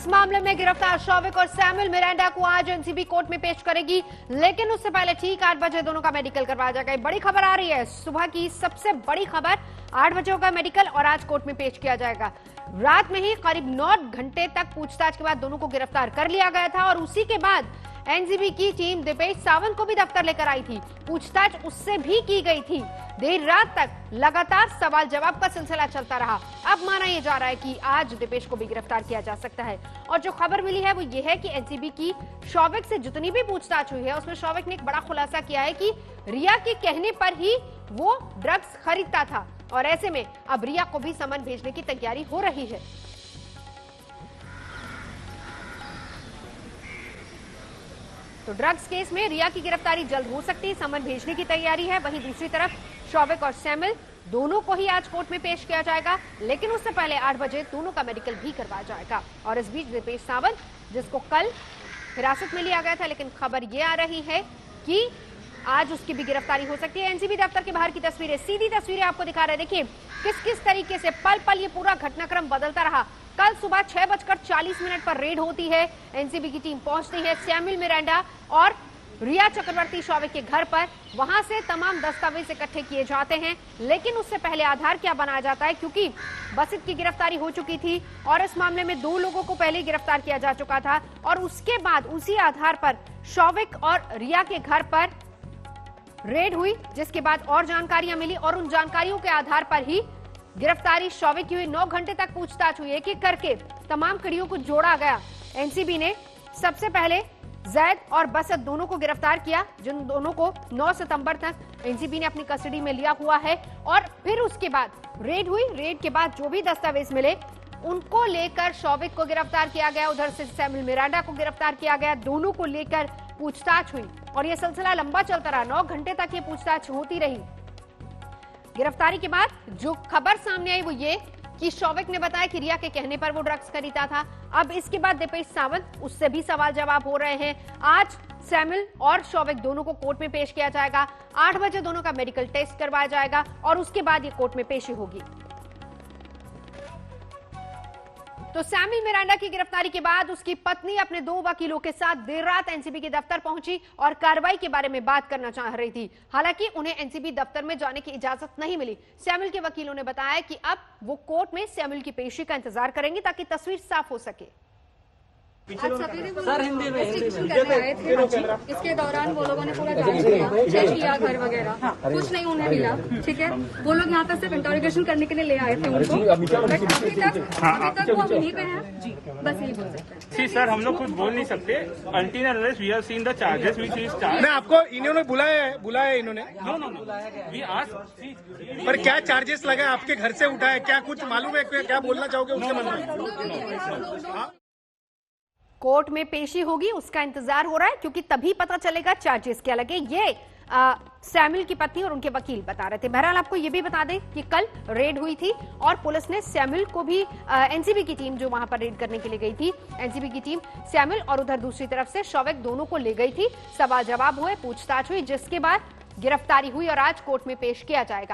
Drugs मामले में गिरफ्तार शौविक और सैमुअल मिरांडा को आज एनसीबी कोर्ट में पेश करेगी, लेकिन उससे पहले ठीक 8 बजे दोनों का मेडिकल करवाया जाएगा। बड़ी खबर आ रही है, सुबह की सबसे बड़ी खबर, 8 बजे होगा मेडिकल और आज कोर्ट में पेश किया जाएगा। रात में ही करीब 9 घंटे तक पूछताछ के बाद दोनों को गिरफ्तार कर लिया गया था और उसी के बाद एनसीबी की टीम दीपेश सावंत को भी दफ्तर लेकर आई थी। पूछताछ उससे भी की गई थी। देर रात तक लगातार सवाल जवाब का सिलसिला चलता रहा। अब माना यह जा रहा है कि आज दीपेश को भी गिरफ्तार किया जा सकता है। और जो खबर मिली है वो ये है कि एनसीबी की शौविक से जितनी भी पूछताछ हुई है उसमें शौविक ने एक बड़ा खुलासा किया है कि रिया के कहने पर ही वो ड्रग्स खरीदता था और ऐसे में अब रिया को भी समन भेजने की तैयारी हो रही है। तो ड्रग्स केस में रिया की गिरफ्तारी जल्द हो सकती है, समन भेजने की तैयारी है। वहीं दूसरी तरफ शौविक और सैमुअल दोनों को ही आज कोर्ट में पेश किया जाएगा, लेकिन उससे पहले 8 बजे दोनों का मेडिकल भी करवाया जाएगा। और इस बीच दीपेश सावंत, जिसको कल हिरासत में लिया गया था, लेकिन खबर ये आ रही है कि आज उसकी भी गिरफ्तारी हो सकती है। एनसीबी दफ्तर के बाहर की तस्वीरें, सीधी तस्वीरें आपको दिखा रहे हैं। देखिए किस तरीके से पल पल ये पूरा घटनाक्रम बदलता रहा। कल सुबह 6:40 पर रेड होती है, एनसीबी की टीम पहुंचती है सैमुअल मिरांडा और रिया चक्रवर्ती शौविक के घर पर। वहां से तमाम दस्तावेज इकट्ठे किए जाते हैं, लेकिन उससे पहले आधार क्या बनाया जाता है, क्योंकि बसित की गिरफ्तारी हो चुकी थी और इस मामले में 2 लोगों को पहले गिरफ्तार किया जा चुका था। और उसके बाद उसी आधार पर शौविक और रिया के घर पर रेड हुई, जिसके बाद और जानकारियां मिली और उन जानकारियों के आधार पर ही गिरफ्तारी शौविक की हुई। 9 घंटे तक पूछताछ हुई, एक एक करके तमाम कड़ियों को जोड़ा गया। एनसीबी ने सबसे पहले जैद और बसत दोनों को गिरफ्तार किया, जिन दोनों को 9 सितंबर तक एनसीबी ने अपनी कस्टडी में लिया हुआ है। और फिर उसके बाद रेड हुई, रेड के बाद जो भी दस्तावेज मिले उनको लेकर शौविक को गिरफ्तार किया गया, उधर से सैमुअल मिरांडा को गिरफ्तार किया गया। दोनों को लेकर पूछताछ हुई और यह सिलसिला लंबा चलता रहा। 9 घंटे तक ये पूछताछ होती रही। गिरफ्तारी के बाद जो खबर सामने आई वो ये कि शौविक ने बताया कि रिया के कहने पर वो ड्रग्स खरीदा था। अब इसके बाद दीपेश सावंत, उससे भी सवाल जवाब हो रहे हैं। आज सैमुअल और शौविक दोनों को कोर्ट में पेश किया जाएगा। 8 बजे दोनों का मेडिकल टेस्ट करवाया जाएगा और उसके बाद ये कोर्ट में पेशी होगी। तो सैमुअल मिरांडा की गिरफ्तारी के बाद उसकी पत्नी अपने 2 वकीलों के साथ देर रात एनसीबी के दफ्तर पहुंची और कार्रवाई के बारे में बात करना चाह रही थी। हालांकि उन्हें एनसीबी दफ्तर में जाने की इजाजत नहीं मिली। सैमुअल के वकीलों ने बताया कि अब वो कोर्ट में सैमुअल की पेशी का इंतजार करेंगे ताकि तस्वीर साफ हो सके। सर हिंदी में करने आए थे, इसके दौरान वो लोगों ने पूरा जांच किया, चेक किया घर वगैरह, कुछ नहीं उन्हें मिला। ठीक है, वो लोग यहाँ तक सिर्फ इंटरोगेशन करने के लिए ले आए थे उनको, बट अभी तक वो वहीं पे हैं जी। बस यही बोल सकते हैं। सर हम लोग कुछ बोल नहीं सकते until unless we have seen the charges which is charged। मैं आपको इन्होंने बुलाया है इन्होंने। No, we asked। पर क्या चार्जेस लगा आपके घर से उठाए, क्या कुछ मालूम है, क्या बोलना चाहोगे उसके मन में? कोर्ट में पेशी होगी, उसका इंतजार हो रहा है, क्योंकि तभी पता चलेगा चार्जेस क्या लगे। ये सैमुअल की पत्नी और उनके वकील बता रहे थे। बहरहाल आपको ये भी बता दें कि कल रेड हुई थी और पुलिस ने सैमुअल को भी, एनसीबी की टीम जो वहां पर रेड करने के लिए गई थी, एनसीबी की टीम सैमुअल और उधर दूसरी तरफ से शौविक दोनों को ले गई थी। सवाल जवाब हुए, पूछताछ हुई, जिसके बाद गिरफ्तारी हुई और आज कोर्ट में पेश किया जाएगा।